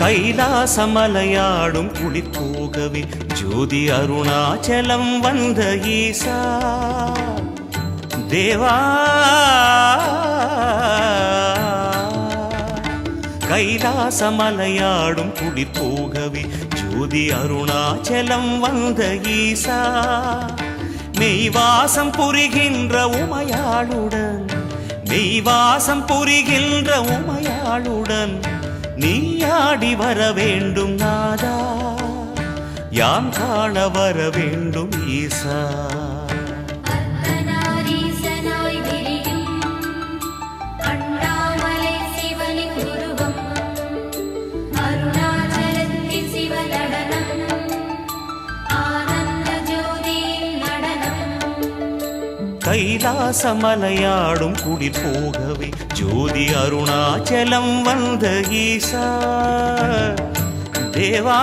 கைலாசமலையாடும் குளிர் போகவே ஜோதி அருணாச்சலம் வந்த ஈசா தேவா. கைலாசமலையாடும் குளிர் போகவே ஜோதி அருணாச்சலம் வந்த ஈசா மெய்வாசம் புரிகின்ற உமையாளுடன் மெய்வாசம் புரிகின்ற உமையாளுடன் நீயாடி வர வேண்டும் நாதா யாம் காண வர வேண்டும் ஈசா. கைலாசமலையாடும் குளிர் போகவே ஜோதி அருணாச்சலம் வந்த ஈசா தேவா.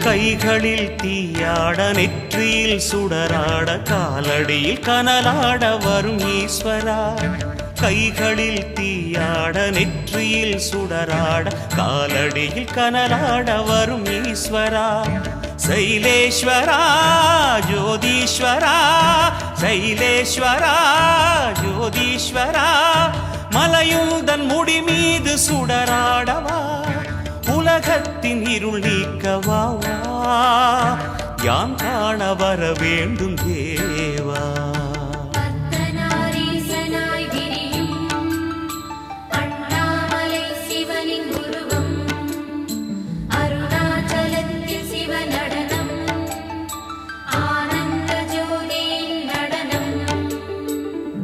கைகளில் தீயாட நெற்றியில் சுடராட காலடியில் கனலாட வரும் ஈஸ்வரா. கைகளில் தீயாட நெற்றியில் சுடராட காலடியில் கனலாட வரும் ஈஸ்வரா. சைலேஸ்வரா ஜோதீஸ்வரா சைலேஸ்வரா ஜோதீஸ்வரா மலையுந்தன் முடி மீது சுடராடவா உலகத்தின் இருள் நீக்கவா யாம் காண வர வேண்டும் தேவா.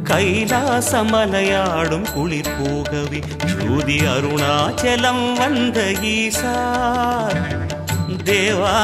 கைலாசமலையாடும் குளிர் போகவே ஜோதி அருணாச்சலம் வந்த ஈசா தேவா.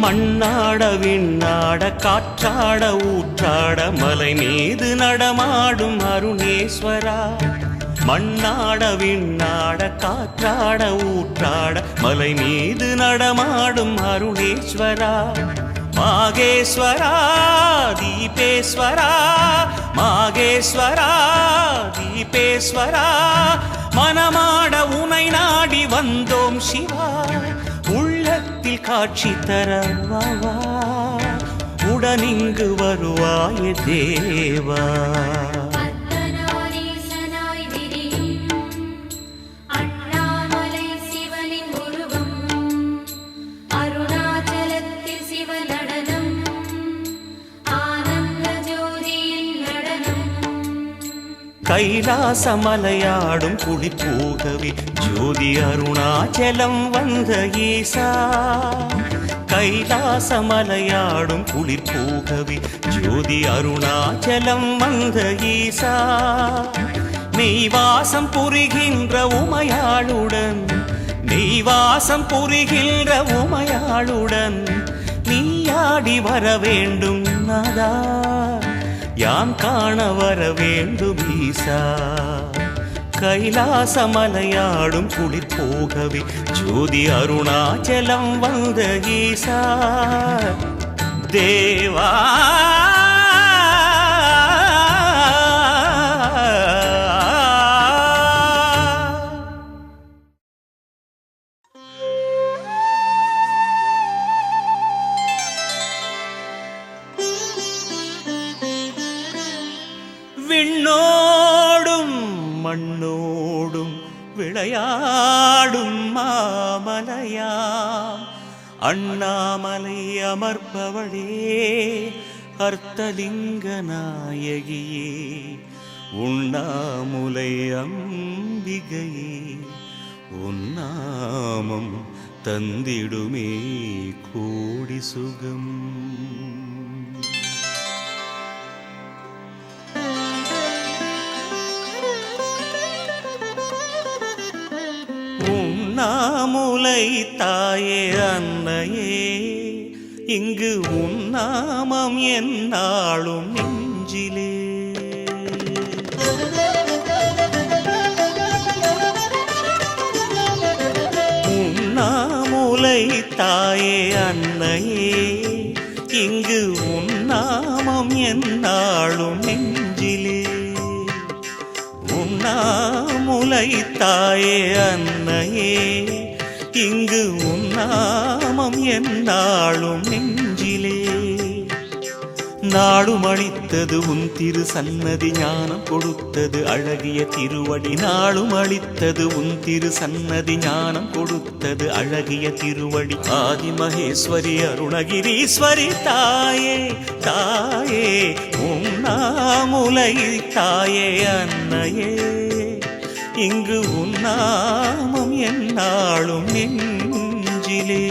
மண்ணாட விண்ணாட காற்றாட ஊற்றாட மலை மீது நடமாடும் அருணேஸ்வரா. மண்ணாட விண்ணாட காற்றாட ஊற்றாட மலை மீது நடமாடும் அருணேஸ்வரா. மாகேஸ்வரா தீபேஸ்வரா மாகேஸ்வரா தீபேஸ்வரா மனமாட உனை நாடி வந்தோம் சிவா. உள்ளத்தில் காட்சி தரவா உடனிங்கு வருவாய தேவா. கைலாசமலையாடும் குளிர் போகவே ஜோதி அருணாச்சலம் வந்த ஈசா. கைலாசமலையாடும் குளிர் போகவே ஜோதி அருணாச்சலம் வந்த ஈசா மெய்வாசம் புரிகின்ற உமையாளுடன் மெய்வாசம் புரிகின்ற உமையாளுடன் நீயாடி வர வேண்டும் நாதா யாம் காண வர வேண்டும் ஈசா. கைலாசமலையாடும் குளிர் போகவே ஜோதி அருணாச்சலம் வந்த ஈசா தேவா. விண்ணோடு மண்ணோடும் விளையாடும் மாமலையாம் அண்ணாமலை அமர்பவளே அர்த்தலிங்க நாயகியே உண்ணாமுலை அம்பிகையே உன்னாமம் தந்திடுமே கோடி சுகம். உண்ணாமுலை தாயே அன்னையே இங்கு உன்னாமம் என்னாலும் நெஞ்சிலே. உண்ணாமுலை தாயே அன்னையே இங்கு உன்னாமம் என்னாலும் நெஞ்சிலே. உண்ணாமுலை தாயே அன்னையே இங்கு உன்னாமம் என்னாலும் நெஞ்சிலே. நாடும் அளித்தது உன் திரு சன்னதி ஞானம் கொடுத்தது அழகிய திருவடி. நாளும் அளித்தது உன் திரு சன்னதி ஞானம் கொடுத்தது அழகிய திருவடி. ஆதிமகேஸ்வரி அருணகிரீஸ்வரி தாயே தாயே உண்ணாமுலை தாயே அன்னையே இங்கு உன்னாமம் என்னாலும் நெஞ்சிலே.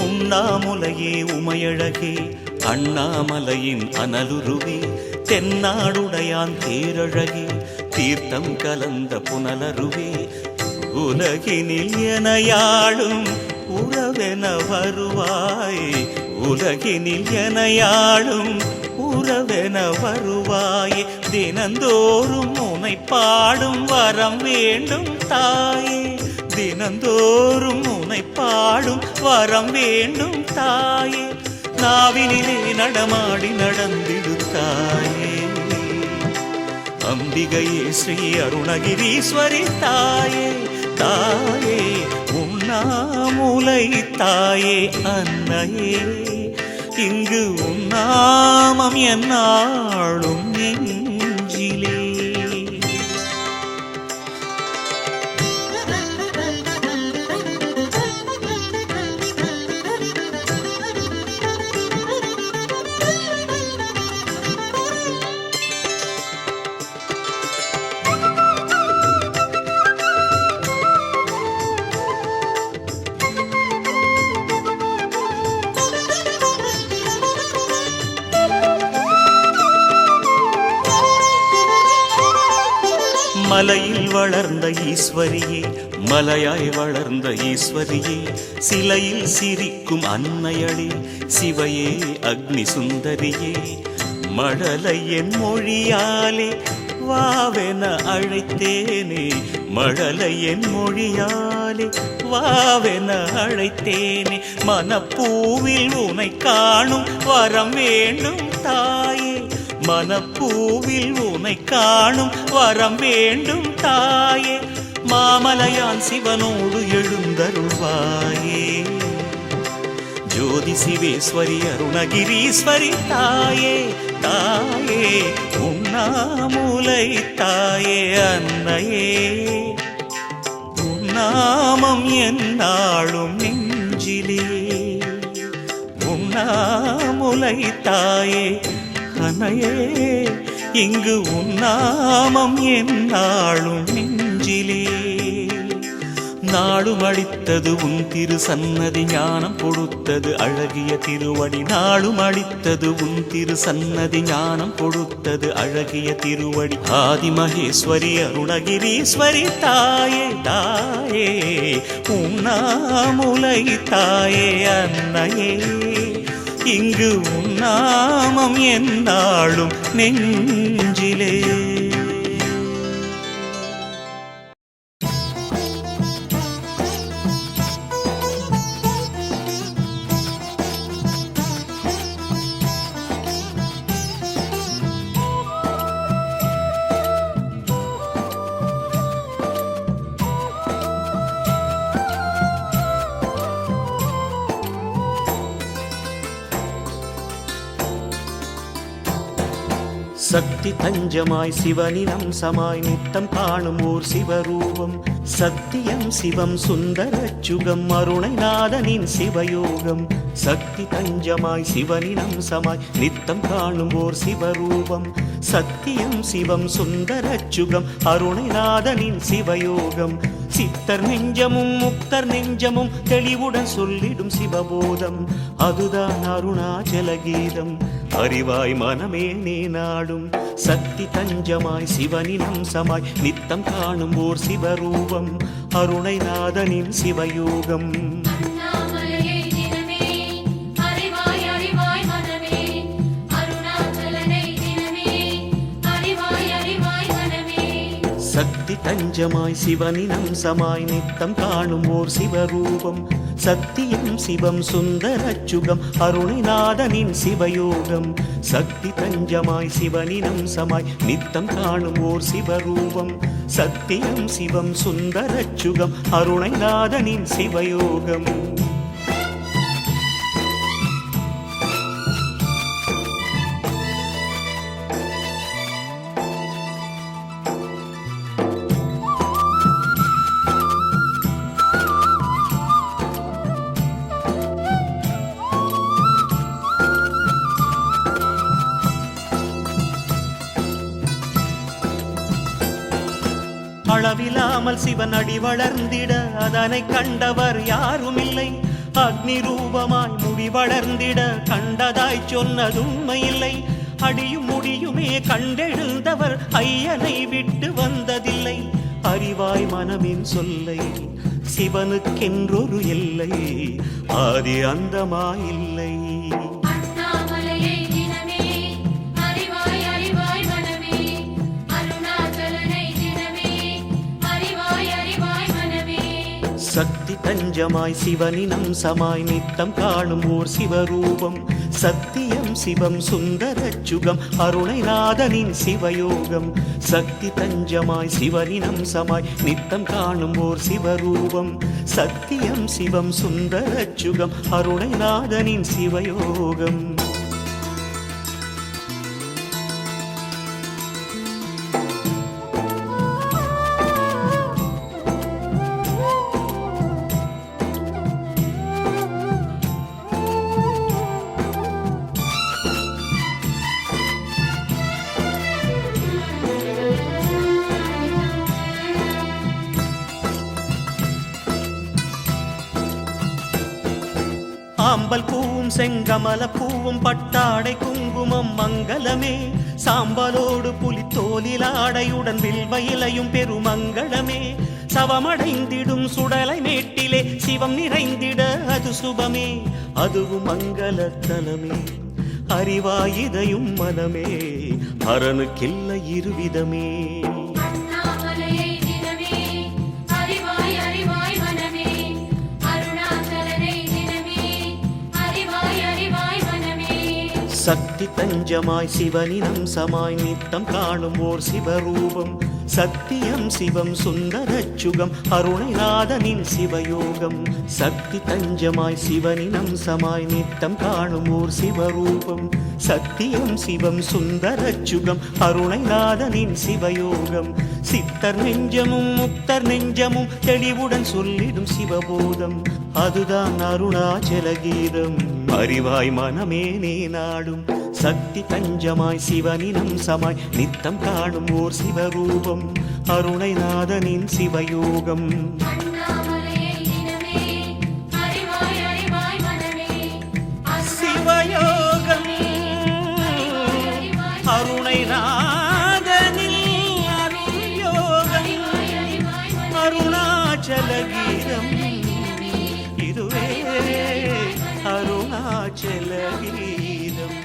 உண்ணாமுலையே உமையழகே அண்ணாமலையின் அனலுருவே தென்னாடுடையான் தேரழகே தீர்த்தம் கலந்த புனலருவே உலகினில் எனையாளும் உறவென வருவாய். உலகினில் எனையாளும் உறவென வருவாயே தினந்தோறும் உனை பாடும் வரம் வேண்டும் தாயே. தினந்தோறும் உனை பாடும் வரம் வேண்டும் தாயே. நாவினிலே நடமாடி நடந்திடு தாயே. அம்பிகையே ஸ்ரீ அருணகிரீஸ்வரி தாயே தாயே உண்ணாமுலை தாயே அன்னையே இங்கு உன்னாமம் என்னாலும் நெஞ்சிலே. மலையில் வளர்ந்த ஈஸ்வரியே மலையாய் வளர்ந்த ஈஸ்வரியே சிலையில் சிரிக்கும் அன்னையளே சிவையே அக்னி சுந்தரியே மழலை என் மொழியாலே வாவென அழைத்தேனே. மழலை என் மொழியாலே வாவென அழைத்தேனே. மனப்பூவில் உனை காணும் வரம் வேண்டும் தாயே. மனப்பூவில் உனை காணும் வரம் வேண்டும் தாயே. மாமலையான் சிவனோடு எழுந்தருள்வாயே. ஜோதி சிவேஸ்வரி அருணகிரீஸ்வரி தாயே தாயே உண்ணாமுலை தாயே அன்னையே உன்னாமம் என்னாலும் நெஞ்சிலே. உண்ணாமுலை தாயே அன்னையே இங்கு உன்னாமம் என்னாலும் நெஞ்சிலே. நாளும் அளித்தது உன் திரு சன்னதி ஞானம் கொடுத்தது அழகிய திருவடி. நாளும் அளித்தது உன் திரு சன்னதி ஞானம் கொடுத்தது அழகிய திருவடி. ஆதிமகேஸ்வரி அருணகிரீஸ்வரி தாயே தாயே உண்ணாமுலை தாயே அன்னையே இங்கு உன்னாமம் என்னாலும் நெஞ்சிலே. சக்தி தஞ்சமாய் சிவனின் அம்சமாய் நித்தம் காணும் ஓர் சிவரூபம் சத்தியம் சிவம் சுந்தரச்சுகம் அருணைநாதனின் சிவயோகம் சக்தி தஞ்சமாய் சிவனின் அம்சமாய் நித்தம் காணும் ஓர் சிவரூபம் சத்தியம் சிவம் சுந்தரச்சுகம் அருணைநாதனின் சிவயோகம் சித்தர் நெஞ்சமும் முக்தர் நெஞ்சமும் தெளிவுடன் சொல்லிடும் சிவபோதம் அதுதான் அருணாச்சல கீதம் அறிவாய் மனமே நீ நாடும் சக்தி தஞ்சமாய் சிவனின் அம்சமாய் நித்தம் காணும் ஓர் சிவரூபம் அருணைநாதனின் சிவயோகம் சக்தி தஞ்சமாய் சிவனின் அம்சமாய் நித்தம் காணும் ஓர் சிவரூபம் சத்தியம் சிவம் சுந்தரச்சுகம் அருணைநாதனின் சிவயோகம் சக்தி தஞ்சமாய் சிவனின் அம்சமாய் நித்தம் காணும் ஓர் சிவரூபம் சத்தியம் சிவம் சுந்தரச்சுகம் அருணைநாதனின் சிவயோகம் அளவிலாமல் சிவன் அடி வளர்ந்திட அதனை கண்டவர் யாருமில்லை அக்னி ரூபமாய் முடி வளர்ந்திட கண்டதாய் சொன்னதுண்மையில்லை அடியும் முடியுமே கண்டெழுந்தவர் ஐயனை விட்டு வந்ததில்லை அறிவாய் மனமின் சொல்லை சிவனுக்கென்றொரு எல்லை ஆதி அந்தமாயில்லை சக்தி தஞ்சமாய் சிவனின் அம்சமாய் நித்தம் காணும் ஓர் சிவரூபம் சத்தியம் சிவம் சுந்தரச்சுகம் அருணைநாதனின் சிவயோகம் சக்தி தஞ்சமாய் சிவனின் அம்சமாய் நித்தம் காணும் ஓர் சிவரூபம் சத்தியம் சிவம் சுந்தரச்சுகம் அருணைநாதனின் சிவயோகம் ஆம்பல் பூவும் செங்கமல பூவும் பட்டாடை குங்குமம் மங்களமே சாம்பலோடு புலித்தோலில் ஆடையுடன் வில்வ இலையும் பெருமங்களமே சவமடைந்திடும் சுடலை மேட்டிலே சிவம் நிறைந்திட அது சுபமே அதுவும் மங்களத்தலமே அறிவாயிதையும் மனமே அரணுக்கில்லை இருவிதமே சக்தி தஞ்சமாய் சிவனின் அம்சமாய் நித்தம் காணும் ஓர் சிவரூபம் சத்தியம் சிவம் சுந்தரச்சுகம் அருணைநாதனின் சிவயோகம் சக்தி தஞ்சமாய் சிவனின் அம்சமாய் நித்தம் காணும் ஓர் சிவரூபம் சத்தியம் சிவம் சுந்தரச்சுகம் அருணைநாதனின் சிவயோகம் சித்தர் நெஞ்சமும் முக்தர் நெஞ்சமும் தெளிவுடன் சொல்லிடும் சிவபோதம் அதுதான் அருணாச்சல கீதம் அறிவாய் மனமே நீ நாடும் சக்தி தஞ்சமாய் சிவனின் அம்சமாய் நித்தம் காணும் ஓர் சிவரூபம் அருணைநாதனின் சிவயோகம் சிவயோகம் அருணைநாதனின் அருள்யோகம் அருணாச்சல கீதம் இதுவே அருணாச்சல கீதம்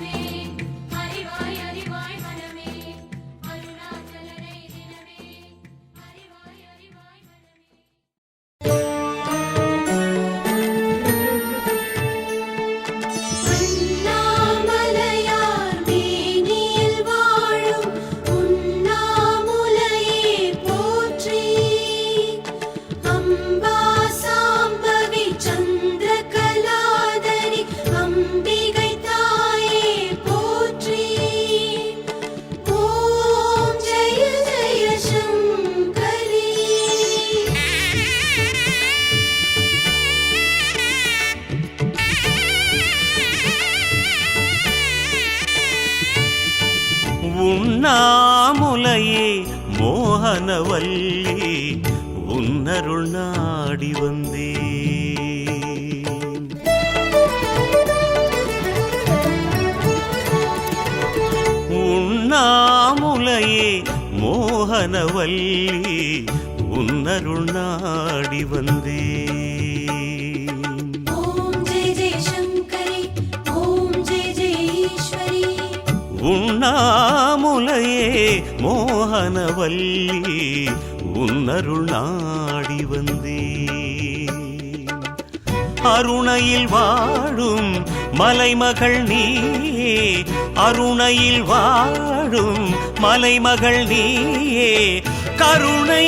உண்ணாமுலையே மோகனவல்லி உன்னருள் நாடி வந்தே. உண்ணாமுலையே மோகனவல்லி உன்னருள் நாடி வந்தே. உண்ணாமுலையே மோகனவல்லி உன்னருள் நாடி வந்தே. அருணையில் வாழும் மலைமகள் நீயே, அருணையில் வாழும் மலைமகள் நீயே, கருணை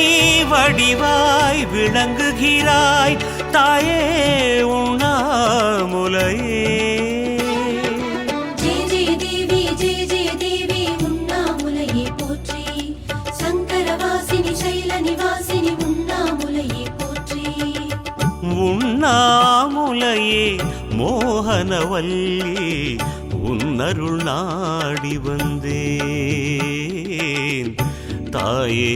வடிவாய் விளங்குகிறாய் தாயே உண்ணாமுலையே. உண்ணாமுலையே மோகனவல்லி உன்னருள் நாடி வந்தேன் தாயே.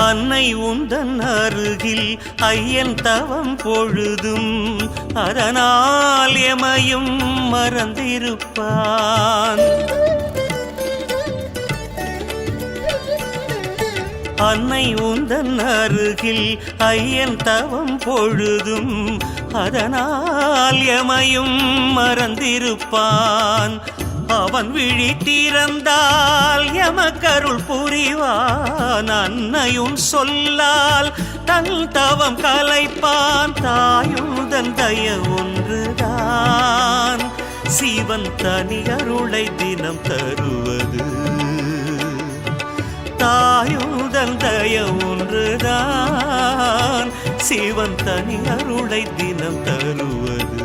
அன்னை உந்தன் அருகில் ஐயன் தவம் பொழுதும் அதனால் எமையும் மறந்திருப்பான். அன்னை உந்தன் அருகில் ஐயன் தவம் பொழுதும் அதனால் எமையும் மறந்திருப்பான். அவன் விழித்திறந்தால் எமக்கருள் புரிவான். அன்னையும் சொல்லால் தன் தவம் கலைப்பான். தாயுதன் தய ஒன்றுதான் சிவன் தனி அருளை தினம் தருவது. தாயுதன் தய ஒன்றுதான் சிவன் தனி அருளை தினம் தருவது.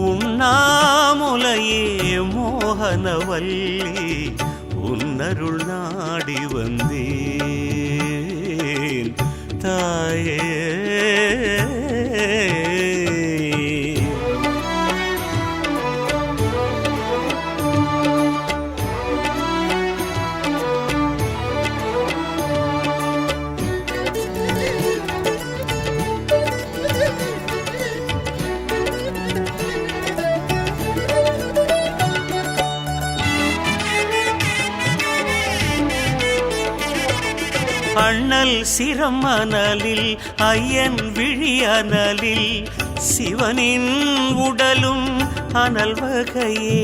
உண்ணாமுலையே மோகனவல்லி உன்னருள் நாடி வந்தேன் தாயே. அண்ணல் சிரம் அனலில் ஐயன் விழி அனலில் சிவனின் உடலும் அனல் வகையே.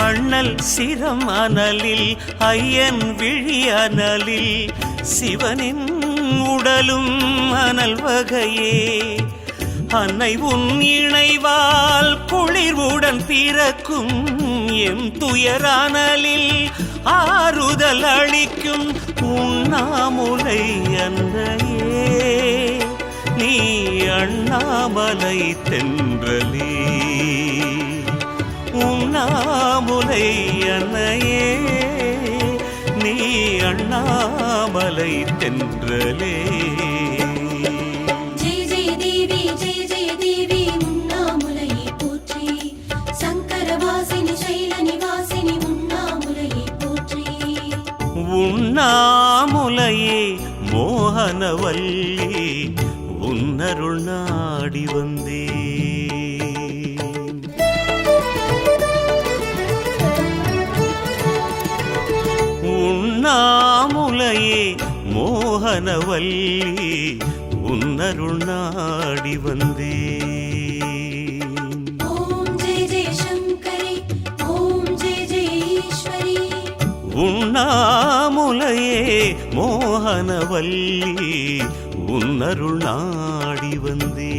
அண்ணல் சிரம் அனலில் ஐயன் விழி அனலில் சிவனின் உடலும் அனல் வகையே. அன்னை உன் இணைவால் குளிர்வுடன் பிறக்கும் எம் துயரானலில் ஆறுதல் அளிக்கும் உண்ணாமுலை அன்னையே. நீ அண்ணாமலை தென்றலே உண்ணாமுலை அன்னையே. நீ அண்ணாமலை தென்றலே. உண்ணாமுலையே மோகனவல்லி உன்னருள் நாடி வந்தே. உண்ணாமுலையே மோகனவல்லி உன்னருள் நாடி வந்தே. ஓம் ஜெய ஜெய சங்கரி ஓம் ஜெய உண்ணாமுலையே மோகனவல்லி உன்னருள் நாடி வந்தே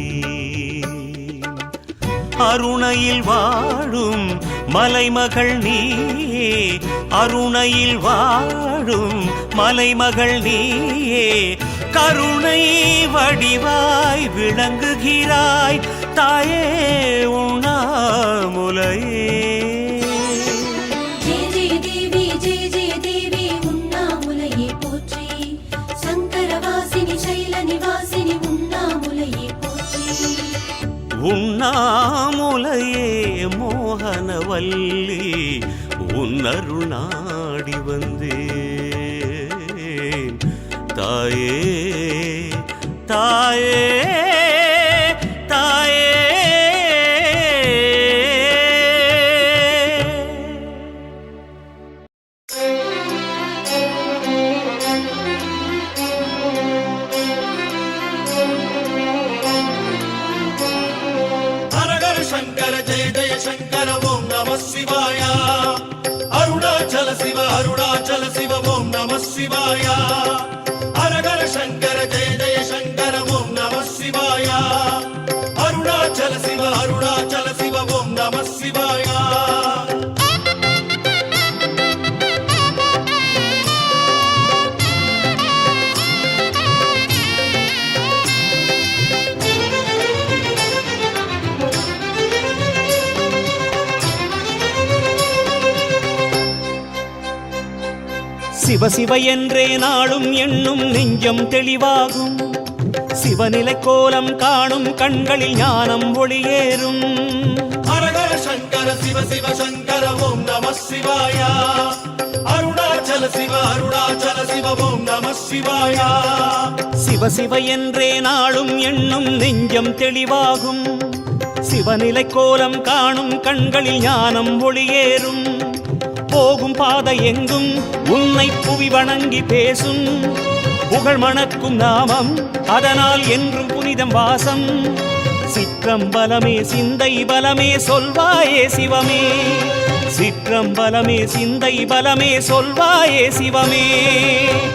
அருணையில் வாழும் மலைமகள் நீயே அருணையில் வாழும் மலைமகள் நீயே கருணை வடிவாய் விளங்குகிறாய் தாயே உண்ணாமுலையே உண்ணாமுலையே மோகனவல்லி உன்னருள் நாடி வந்தேன் தாயே தாயே தாயே शंकर जय जय शंकर ओम नमः शिवाय अरुणाचल शिव ओम नमः शिवाय हर हर शंकर जय जय शंकर ओम नमः शिवाय अरुणाचल शिव ओम नमः शिवाय சிவ சிவ என்றே நாளும் எண்ணும் நெஞ்சம் தெளிவாகும் சிவநிலை கோலம் காணும் கண்களில் ஞானம் ஒளியேறும் ஹர ஹர சங்கர சிவ சிவ சங்கர ஓம் நமः சிவாய அருணாச்சல சிவ ஓம் நமः சிவாய சிவ சிவ என்றே நாளும் எண்ணும் நெஞ்சம் தெளிவாகும் சிவநிலை கோலம் காணும் கண்களில் ஞானம் ஒளியேறும் போகும் பாதை எங்கும் உன்னை புவி வணங்கி பேசும் புகழ் மணக்கும் நாமம் அதனால் என்றும் புனிதம் வாசம் சிற்றம்பலமே சிந்தை பலமே சொல்வாயே சிவமே சிற்றம்பலமே சிந்தை பலமே சொல்வாயே சிவமே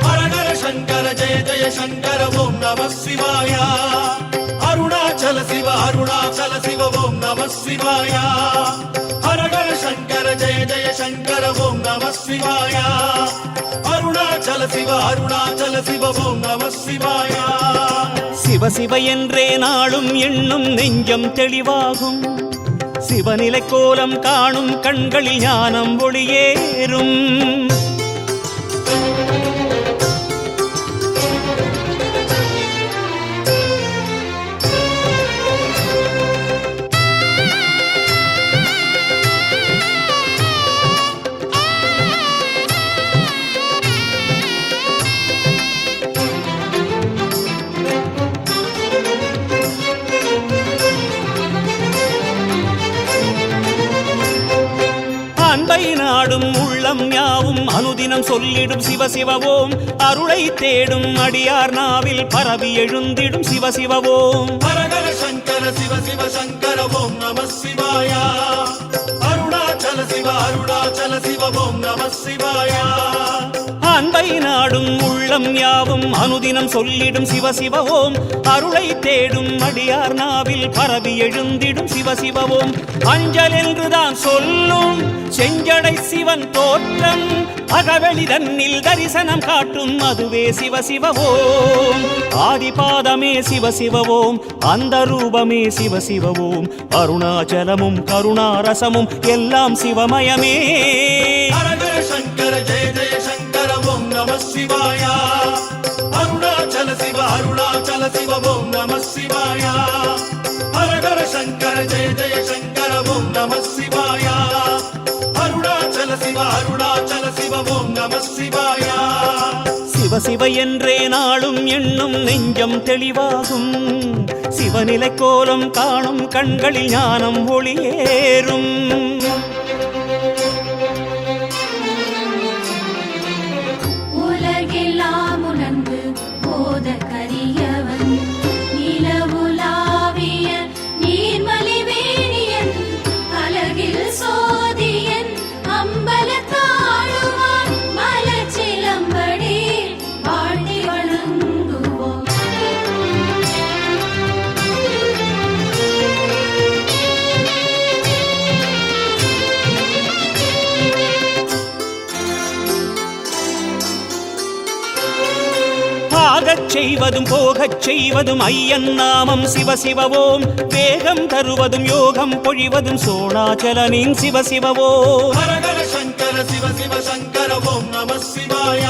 ஹர ஹர சங்கர ஜெய ஜெய சங்கர ஓம் நமः சிவாய அருணாச்சல சிவ ஓம் நமः சிவாய ஹர ஹர சங்கர ஜெய ஜெய சங்கர ஓம் நமः சிவாய அருணாச்சல சிவ ஓம் நமः சிவாய சிவ சிவ என்றே நாளும் எண்ணும் நெஞ்சம் தெளிவாகும் சிவநிலை கோலம் காணும் கண்களில் ஞானம் ஒளியேறும் அன்பை நாடும் உள்ளம் யாவும் அனுதினம் சொல்லிடும் சிவ சிவவோம் அருளை தேடும் அடியார் நாவில் பரவி எழுந்திடும் சிவ சிவவோம் ஹர ஹர சங்கர சிவ சங்கர ஓம் நமः சிவாய அருணாச்சல சிவ ஓம் நமः சிவாய அன்பை நாடும் உள்ளம் யாவும் அனுதினம் சொல்லிடும் சிவ சிவவோம் அருளை தேடும் அடியார் நாவில் பரவி எழுந்திடும் சிவ சிவவோம் அஞ்சல் என்றுதான் சொல்லும் செஞ்சடை சிவன் தோற்றம் அகவெளி தன்னில் தரிசனம் காட்டும் அதுவே சிவ சிவவோம் ஆதிபாதமே சிவ சிவவோம் அந்த ரூபமே சிவ சிவவோம் அருணாச்சலமும் கருணாரசமும் எல்லாம் சிவமயமே ஹர ஹர சங்கர ஜெய ஜெய சங்கர ஓம் நமः சிவாய அருணாச்சல சிவ ஓம் நமः சிவாய ஹர ஹர சங்கர ஜெய ஜெய சங்கர ஓம் நமः சிவாய அருணாச்சல சிவ ஓம் நமः சிவாய சிவ சிவ என்றே நாளும் எண்ணும் நெஞ்சம் தெளிவாகும் சிவநிலை கோலம் காணும் கண்களில் ஞானம் ஒளியேறும் உலகெல்லாம் உணர்ந்து போத கரியவன் நிலவுலாவிய நீர்மலி வேணியன் அழகில் சோதியன் அம்பலத்தாடுவான் செய்வதும் போகச் செய்வதும் ஐயன் நாமம் சிவ சிவவோம். வேகம் தருவதும் யோகம் பொழிவதும் சோணாச்சலனின் சிவ சிவவோம். ஹரஹர சங்கர சிவ சிவ சங்கர ஓம் நம சிவாய.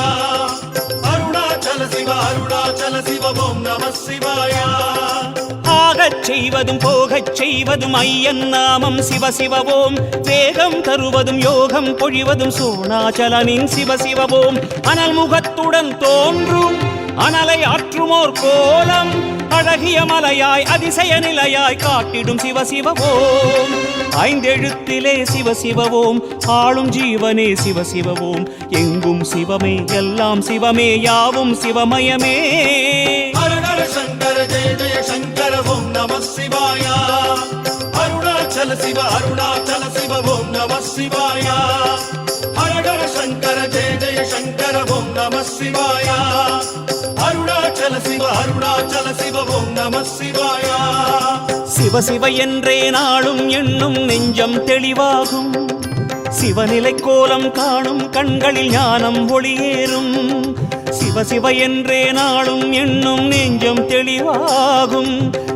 அருணாச்சல சிவ அருணாச்சல சிவ ஓம் நம சிவாய. ஆகச் செய்வதும் போகச் செய்வதும் ஐயன் நாமம் சிவ சிவவோம். வேகம் தருவதும் யோகம் பொழிவதும் சோணாச்சலனின் சிவ சிவவோம். அனல் முகத்துடன் தோன்றும் அனலை ஆற்றுமோர் கோலம் அழகிய மலையாய் அதிசய நிலையாய் காட்டிடும் சிவ சிவவோம். ஐந்தெழுத்திலே சிவ சிவவோம். ஆளும் ஜீவனே சிவ சிவவோம். எங்கும் சிவமே எல்லாம் சிவமே யாவும் சிவமயமே. ஹரஹர சங்கர ஜெய ஜெய சங்கர ஓம் நம சிவாய. அருணாச்சல சிவ அருணாச்சல சிவ ஓம் நம சிவாய. ஹரஹர சங்கர ஜெய ஜெய சங்கர ஓம் நம சிவாய. அருணாச்சல சிவ அருணாச்சல சிவ ஓம் நம சிவாய. சிவ சிவ என்றே நாளும் எண்ணும் நெஞ்சம் தெளிவாகும். சிவநிலை கோலம் காணும் கண்களில் ஞானம் ஒளியேறும். சிவ சிவ என்றே நாளும் எண்ணும் நெஞ்சம் தெளிவாகும்.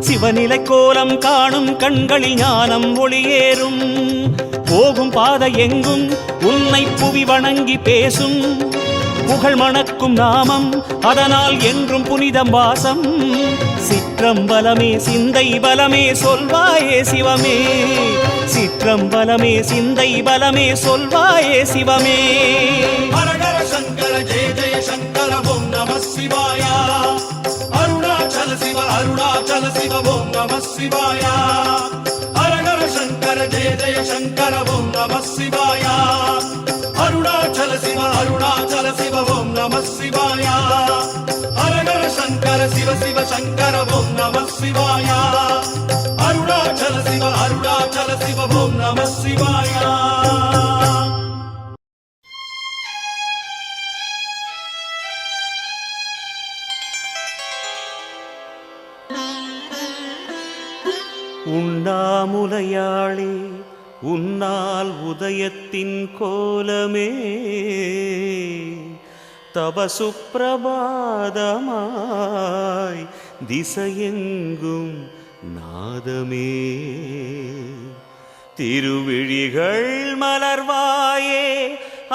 சிவநிலை கோலம் காணும் கண்களில் ஞானம் ஒளியேறும். போகும் பாதை எங்கும் உன்னை புவி வணங்கி பேசும். புகழ் மணக்கும் நாமம் அதனால் என்றும் புனிதம் வாசம். சிற்றம்பலமே சிந்தை பலமே சொல்வாயே சிவமே. சிற்றம்பலமே சிந்தை பலமே சொல்வாயே சிவமே. ஹரஹர சங்கர ஜெய ஜெய சங்கர ஓம் நம சிவாய. அருணாச்சல சிவ அருணாச்சல சிவ ஓம் நம சிவாய. ஹரஹர சங்கர ஜெய ஜெய சங்கர ஓம் நம சிவாய. அருணாச்சல சிவ அருணாச்சல சிவ ஓம் நம சிவாய. ஹரஹர சங்கர சிவ சிவ சங்கர ஓம் நம சிவாய. அருணாச்சல சிவ அருணாச்சல சிவ ஓம் நம சிவாய. உண்ணாமுலையாளே உன்னால் உதயத்தின் கோலமே. தபசுப்பிரபாதமாய் திசையெங்கும் நாதமே. திருவிழிகள் மலர்வாயே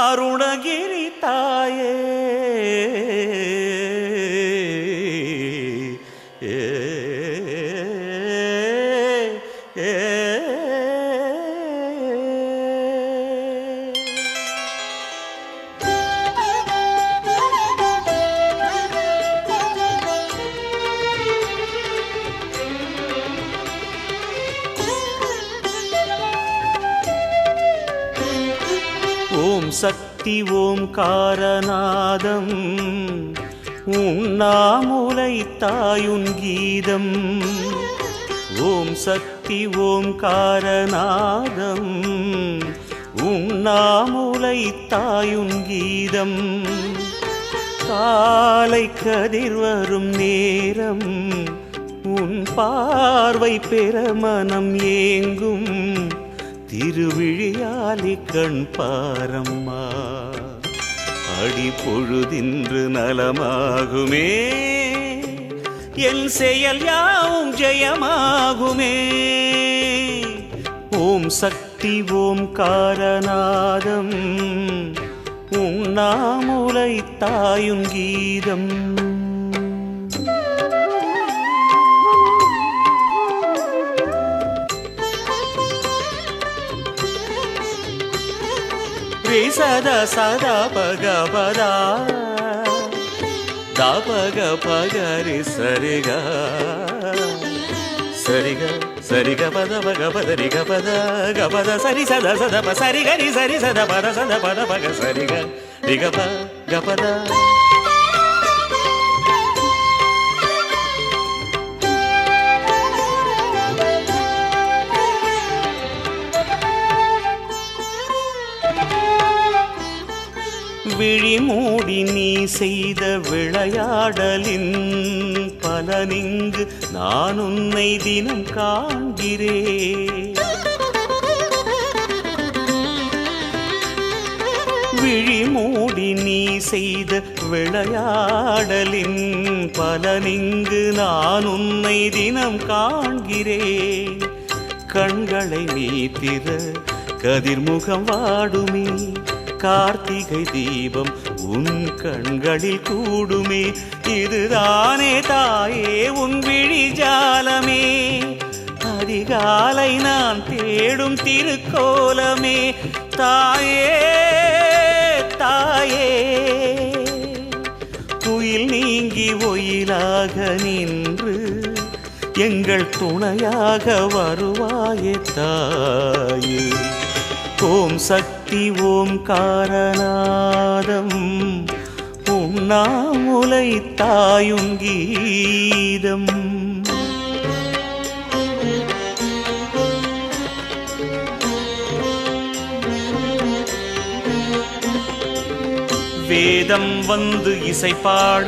அருணகிரி தாயே. ஓம் சக்தி ஓம்காரநாதம் உண்ணாமுலை தாயுன் கீதம். ஓம் சக்தி ஓம்காரநாதம் உண்ணாமுலை தாயுன் கீதம். காலை கதிர் வரும் நேரம் உன் பார்வை பெற மனம் ஏங்கும். திருவிழியாலி கண் பாரம்மா அடி பொழுதின்று நலமாகுமே. என் செயல் யாவும் ஜெயமாகுமே. ஓம் சக்தி ஓம்காரநாதம் உண்ணாமுலை தாயுன் கீதம். சதா சதா பக பதா தாபக பகரி சரிக சரிக சரிக பத பக பதரி கபத கபத சரி சத சத ப சரி கரி சரி சத பத சத பத பக சரிக ரிகப கபத. விழிமூடி நீ செய்த விளையாடலின் பலனிங்கு நான் உன்னை தினம் காண்கிறேன். விழிமூடி நீ செய்த விளையாடலின் பலனிங்கு நான் உன்னை தினம் காண்கிறேன். கண்களை நீ திற கதிர்முகம் வாடுமே, கார்த்திகை தீபம் உன் கண்களில் கூடுமே. இதுதானே தாயே உன் விழிஜாலமே, அதிகாலை நான் தேடும் திருக்கோலமே. தாயே தாயே, துயில் நீங்கி ஒயிலாக நின்று எங்கள் துணையாக வருவாயே தாயே. ஓம் சக்தி ஓம்காரநாதம் உண்ணாமுலை தாயுன் கீதம். வேதம் வந்து இசைப்பாட,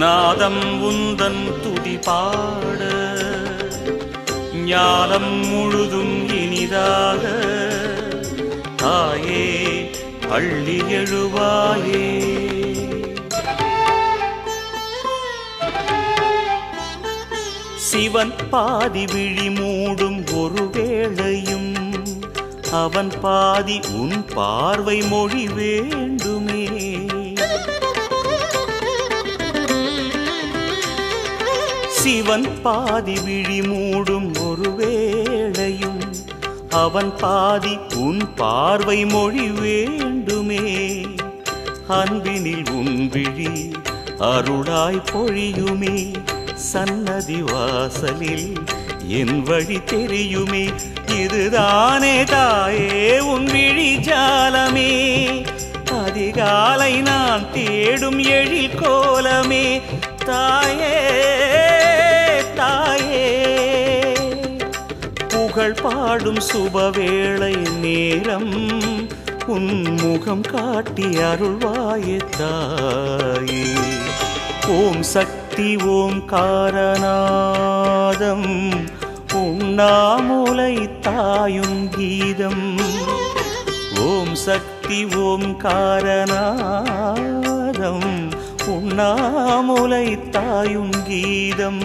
நாதம் உந்தன் துதி பாட, ஞானம் முழுதும் இனிதாக தாயே அள்ளி எழுவாயே. சிவன் பாதி விழி மூடும் ஒரு வேளையும் அவன் பாதி உன் பார்வை மொழி வேண்டுமே. சிவன் பாதி விழி மூடும் ஒரு வேளையும் அவன் பாதி உன் பார்வை மொழி வேண்டுமே. அன்பினில் உன் விழி அருளாய் பொழியுமே, சன்னதி வாசலில் என் வழி தெரியுமே. இதுதானே தாயே உன் விழிஜாலமே, அதிகாலை நான் தேடும் எழில் கோலமே. தாயே தாயே, புகழ் பாடும் சுபவேளை நேரம் உன் முகம் காட்டி அருள்வாயே தாயே. ஓம் சக்தி ஓம்காரநாதம் உண்ணாமுலை தாயுன் கீதம். ஓம் சக்தி ஓம்காரநாதம் உண்ணாமுலை தாயுன் கீதம்.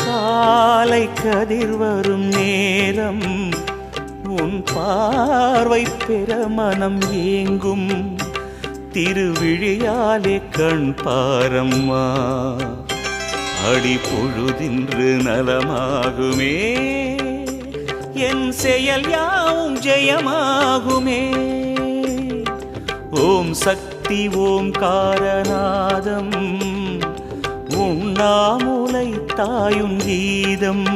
காலை கதிர் வரும் நேரம் உன் பார்வை பெற மனம் ஏங்கும், திருவிழியாலே கண் பாரம்மா. அடி பொழுதின்று நலமாகுமே, என் செயல் யாவும் ஜெயமாகுமே. ஓம் சக்தி ஓம்காரநாதம் உண்ணாமுலை தாயுன் கீதம்.